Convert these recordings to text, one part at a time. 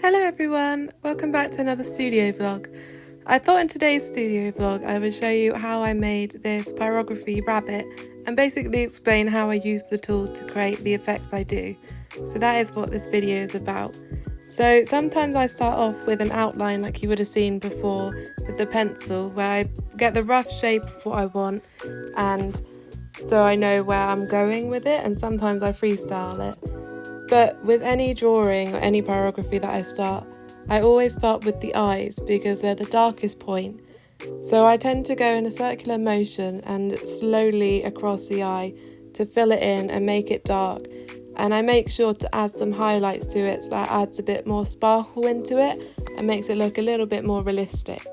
Hello everyone, welcome back to another studio vlog. I thought in today's studio vlog I would show you how I made this pyrography rabbit and basically explain how I use the tool to create the effects I do. So that is what this video is about. So sometimes I start off with an outline like you would have seen before with the pencil, where I get the rough shape of what I want and so I know where I'm going with it, and sometimes I freestyle it. But with any drawing or any pyrography that I always start with the eyes because they're the darkest point. So I tend to go in a circular motion and slowly across the eye to fill it in and make it dark. And I make sure to add some highlights to it so that adds a bit more sparkle into it and makes it look a little bit more realistic.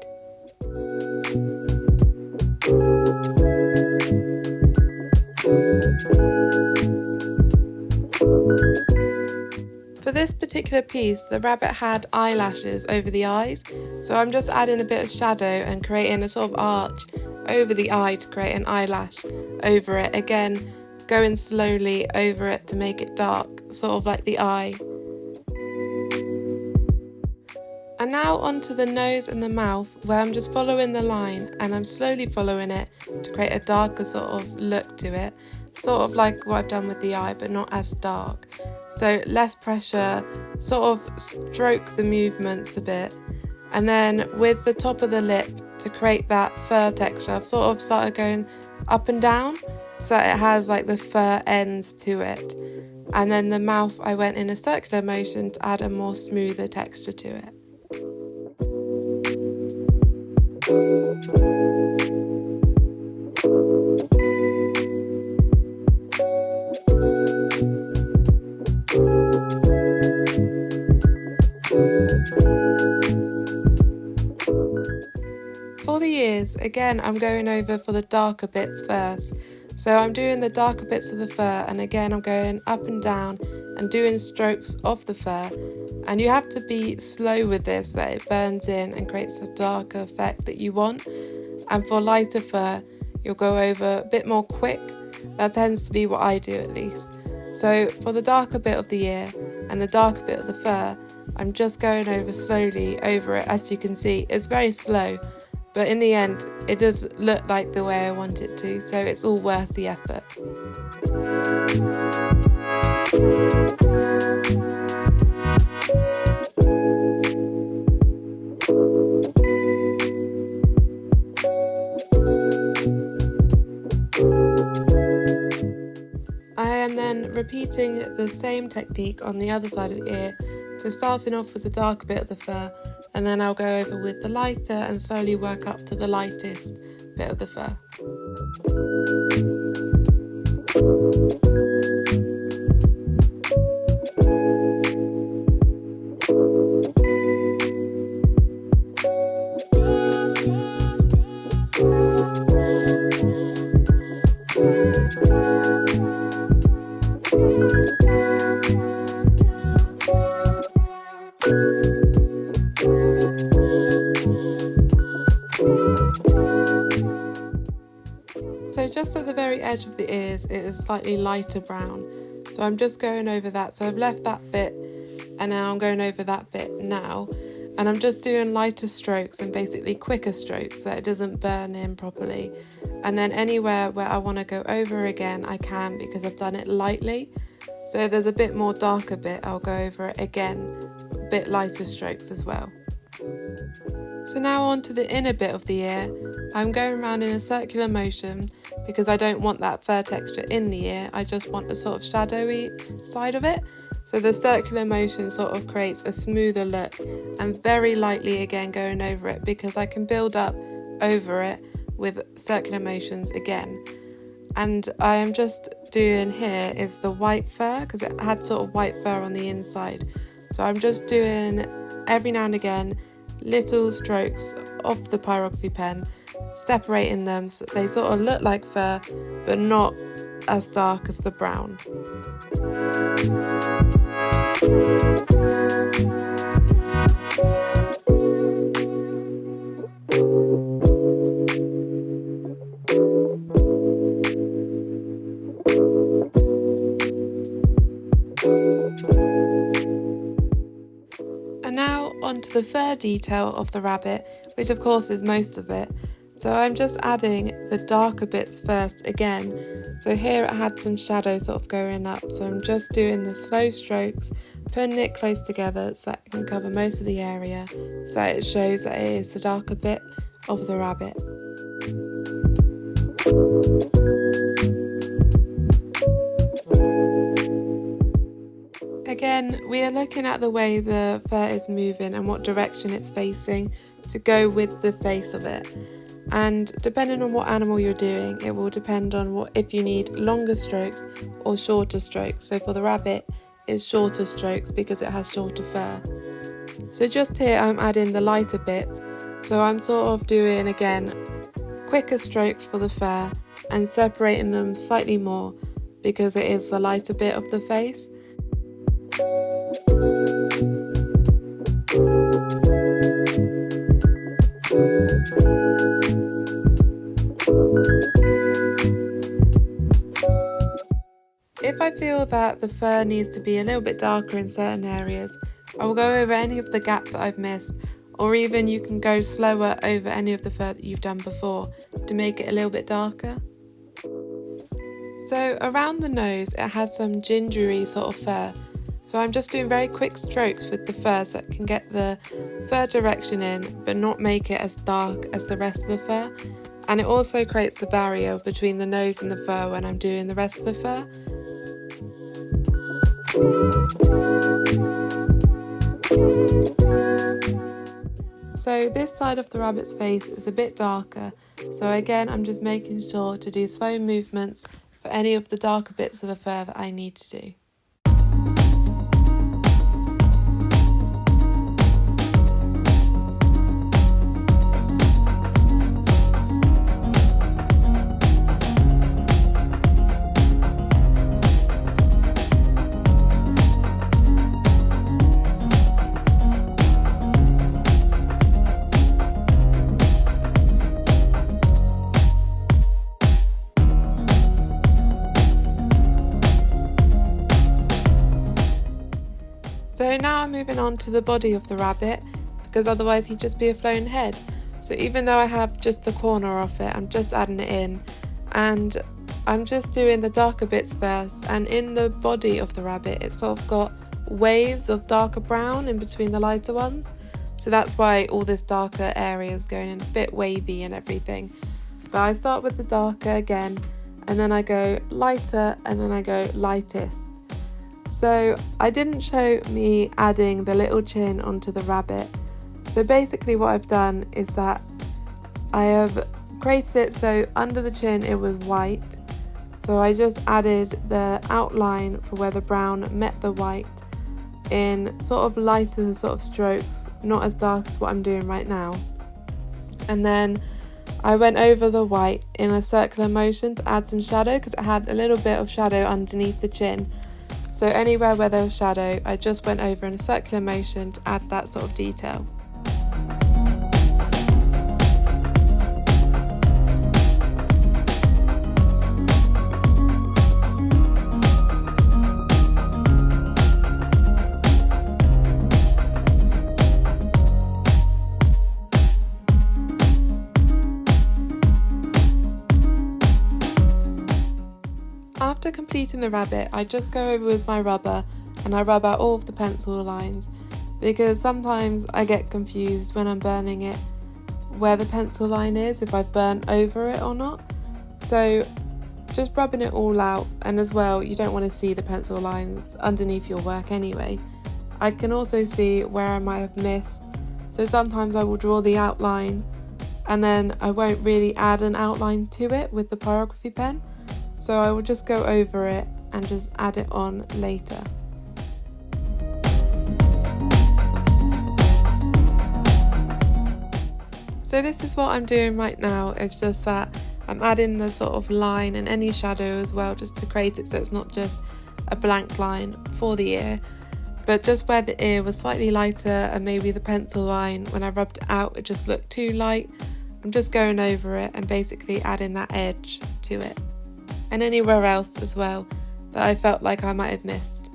For this particular piece, the rabbit had eyelashes over the eyes, so I'm just adding a bit of shadow and creating a sort of arch over the eye to create an eyelash over it, again going slowly over it to make it dark, sort of like the eye. And now onto the nose and the mouth, where I'm just following the line and I'm slowly following it to create a darker sort of look to it, sort of like what I've done with the eye but not as dark. So less pressure, sort of stroke the movements a bit. And then with the top of the lip to create that fur texture, I've sort of started going up and down so that it has like the fur ends to it. And then the mouth, I went in a circular motion to add a more smoother texture to it. For the ears, again I'm going over for the darker bits first. So I'm doing the darker bits of the fur, and again I'm going up and down and doing strokes of the fur. And you have to be slow with this so that it burns in and creates a darker effect that you want. And for lighter fur, you'll go over a bit more quick. That tends to be what I do at least. So for the darker bit of the ear and the darker bit of the fur, I'm just going over slowly over it. As you can see, it's very slow, but in the end it does look like the way I want it to, so it's all worth the effort. I am then repeating the same technique on the other side of the ear, so starting off with the darker bit of the fur, and then I'll go over with the lighter and slowly work up to the lightest bit of the fur. So just at the very edge of the ears, it is slightly lighter brown. So I'm just going over that. So I've left that bit and now I'm going over that bit now. And I'm just doing lighter strokes and basically quicker strokes so that it doesn't burn in properly. And then anywhere where I want to go over again, I can, because I've done it lightly. So if there's a bit more darker bit, I'll go over it again, a bit lighter strokes as well. So now on to the inner bit of the ear. I'm going around in a circular motion because I don't want that fur texture in the ear, I just want a sort of shadowy side of it. So the circular motion sort of creates a smoother look, and very lightly again going over it because I can build up over it with circular motions again. And I am just doing here is the white fur because it had sort of white fur on the inside. So I'm just doing every now and again little strokes of the pyrography pen, separating them so they sort of look like fur but not as dark as the brown. on to the fur detail of the rabbit, which of course is most of it. So I'm just adding the darker bits first again. So here it had some shadow sort of going up, so I'm just doing the slow strokes, putting it close together so that it can cover most of the area, so that it shows that it is the darker bit of the rabbit. Again, we are looking at the way the fur is moving and what direction it's facing to go with the face of it. And depending on what animal you're doing, it will depend on if you need longer strokes or shorter strokes. So for the rabbit, it's shorter strokes because it has shorter fur. So just here I'm adding the lighter bits. So I'm sort of doing, again, quicker strokes for the fur and separating them slightly more because it is the lighter bit of the face. If I feel that the fur needs to be a little bit darker in certain areas, I will go over any of the gaps that I've missed, or even you can go slower over any of the fur that you've done before to make it a little bit darker. So around the nose it had some gingery sort of fur, so I'm just doing very quick strokes with the fur so it can get the fur direction in but not make it as dark as the rest of the fur. And it also creates a barrier between the nose and the fur when I'm doing the rest of the fur. So this side of the rabbit's face is a bit darker, so again I'm just making sure to do slow movements for any of the darker bits of the fur that I need to do. So now I'm moving on to the body of the rabbit, because otherwise he'd just be a flown head. So even though I have just the corner of it, I'm just adding it in, and I'm just doing the darker bits first. And in the body of the rabbit, it's sort of got waves of darker brown in between the lighter ones. So that's why all this darker area is going in a bit wavy and everything. But I start with the darker again, and then I go lighter, and then I go lightest. So I didn't show me adding the little chin onto the rabbit. So basically what I've done is that I have created it so under the chin it was white. So I just added the outline for where the brown met the white in sort of lighter sort of strokes, not as dark as what I'm doing right now. And then I went over the white in a circular motion to add some shadow, because it had a little bit of shadow underneath the chin. So anywhere where there was shadow, I just went over in a circular motion to add that sort of detail. After completing the rabbit, I just go over with my rubber and I rub out all of the pencil lines, because sometimes I get confused when I'm burning it where the pencil line is, if I've burnt over it or not. So just rubbing it all out, and as well you don't want to see the pencil lines underneath your work anyway. I can also see where I might have missed, so sometimes I will draw the outline and then I won't really add an outline to it with the pyrography pen. So I will just go over it and just add it on later. So this is what I'm doing right now. It's just that I'm adding the sort of line and any shadow as well, just to create it so it's not just a blank line for the ear. But just where the ear was slightly lighter and maybe the pencil line, when I rubbed it out, it just looked too light. I'm just going over it and basically adding that edge to it. And anywhere else as well that I felt like I might have missed.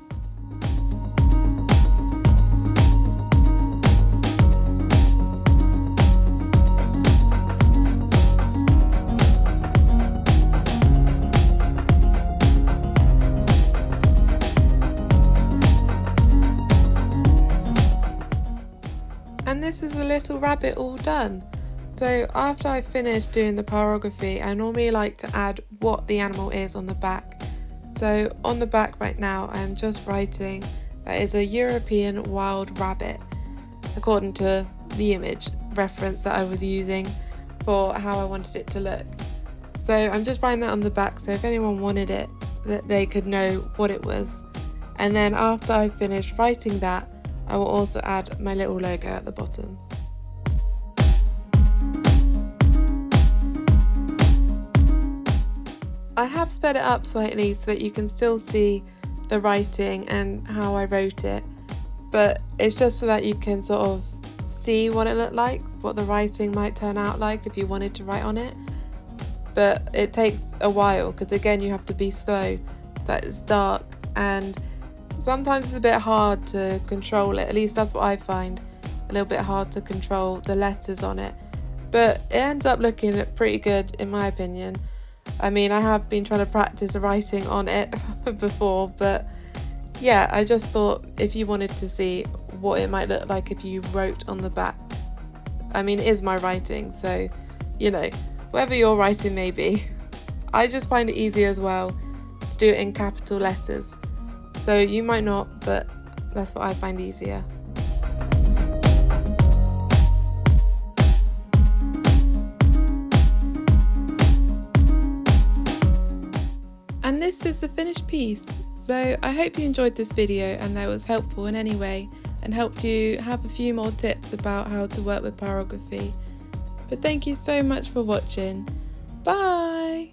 this is the little rabbit all done. So after I finish doing the pyrography, I normally like to add what the animal is on the back. So on the back right now, I'm just writing that is a European wild rabbit, according to the image reference that I was using for how I wanted it to look. So I'm just writing that on the back, so if anyone wanted it, that they could know what it was. And then after I finish writing that, I will also add my little logo at the bottom. I have sped it up slightly so that you can still see the writing and how I wrote it, but it's just so that you can sort of see what it looked like, what the writing might turn out like if you wanted to write on it. But it takes a while because again you have to be slow so that it's dark, and sometimes it's a bit hard to control it, at least that's what I find, a little bit hard to control the letters on it, but it ends up looking pretty good in my opinion. I mean, I have been trying to practice writing on it before, but yeah, I just thought if you wanted to see what it might look like if you wrote on the back. I mean, it is my writing, so, you know, whatever your writing may be. I just find it easy as well to do it in capital letters. So you might not, but that's what I find easier. And this is the finished piece. So I hope you enjoyed this video and that it was helpful in any way and helped you have a few more tips about how to work with pyrography. But thank you so much for watching. Bye!